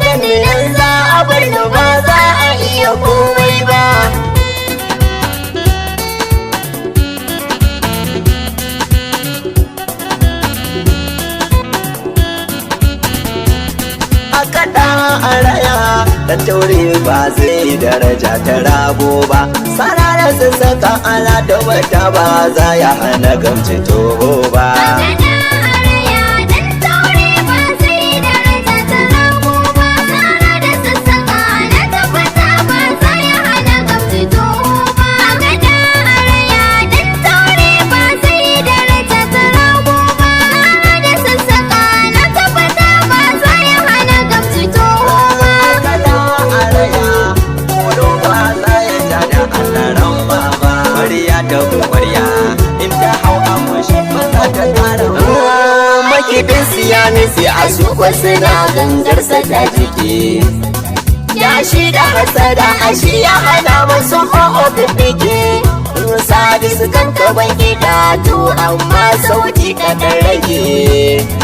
gani nan za a bar ni ba za a iya komai ba. A kaɗa a raya dan taure ba zai daraja ta rago ba, sarara sun saka ana da wata ba za ya hana gamci toho ba. Makiɗin siyami sai a suko suna gangarsa ta jiki, ya shi da hasada a shi ya hana masu ho'o fiffike. Sadi su kan kaban gida to amma sauti kaɗan rage,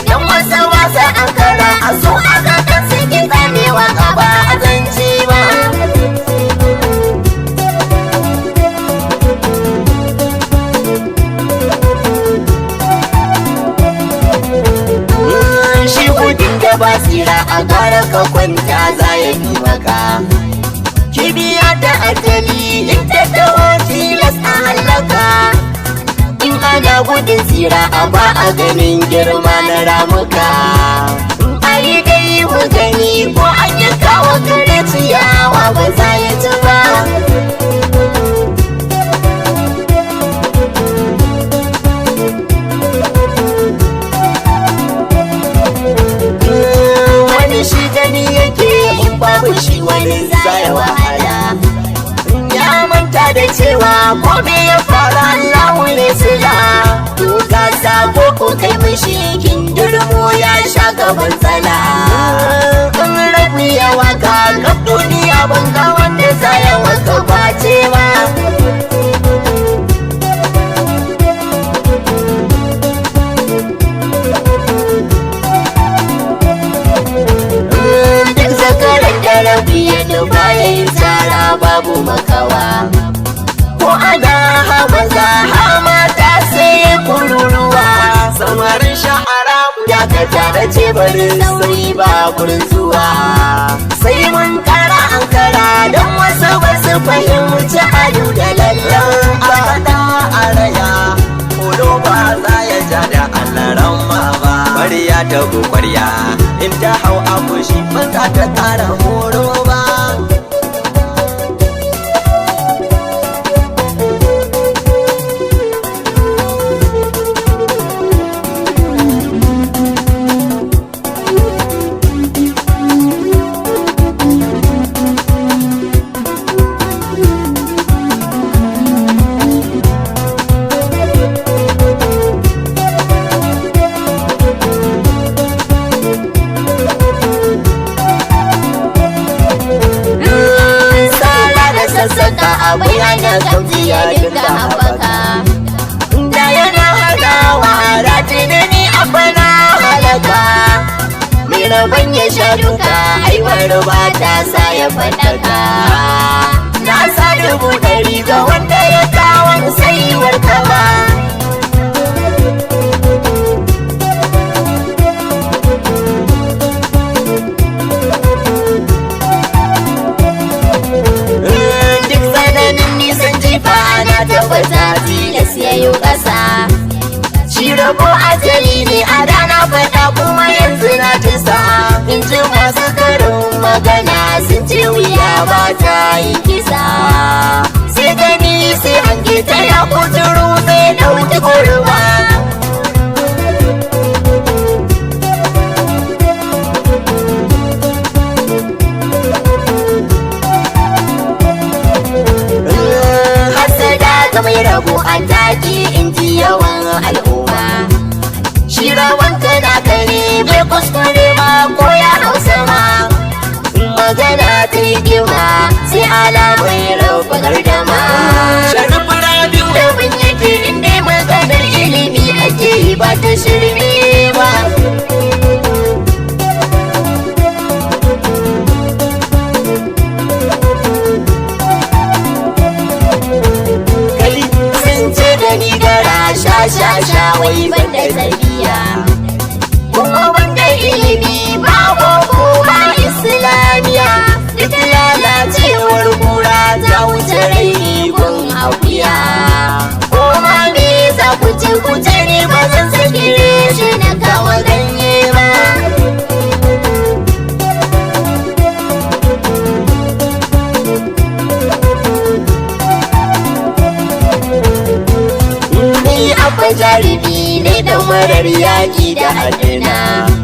yan wasa wasa an kara a so a kakan su ki tsanewa gaba a zanci ba. Basira a gara ka kwanta za ya fi maka, kibiya da ajali in ta taho tilas a hallaka. In ana gudun tsira a ba a ganin girma na ramuka, a yi dai mu gani ko an yi kawo kare ciyawa ba za ya ci ba. Shi gani yake in babu shi wani zai wahala, ya manta da cewa kome ya fara Allahu ne sila. Duka sako ko kai mishi kindirmo ya sha gaban tsala. In rabi ya waka kaf duniya ban ga wanda zai waka bace ba. Yadda bayan tsara babu makawa, ko ana hamaza hamata sai kururuwa. Samarin sha'ara ya ka tare ce barin sauyi ba gurin zuwa, sai mun kara an kara don wasu basu fahimci ado da lallan. A haɗa a raya kodo ba za ya ja da allaran mama. Ƙwarya ta ƙwarya in ta hau abu shi ba za ta ƙara horo ba. Abai ana kauci ya dinga haɓaka, da yana haɗawa rati da ni a bana halaka. Mai rabon ya sha duka aiwar ba ta sa ya faɗaka. Na sa 100 ga wanda ya kawon saiwar kama. Tabbata tilas ya yi ƙasa, shi rabo ajali ne a rana faɗa kuma yanzu na tisa. In ji masu karin magana sun ce wuya ba ta yi kisa, sai gani sai hange ta ya kuturu zai ɗauki kurwa. Mai rabo a taki in ji yawan al'umma, shi rawan kana kare bai kuskure ba ko ya hausa ma. Magana ta yi kima sai alamai rabu gardama. Sharifin rabiu da bin yake inda maganar ilimi ake yi ba ta shirme ba. jarumi ne da marar yaƙi da adana.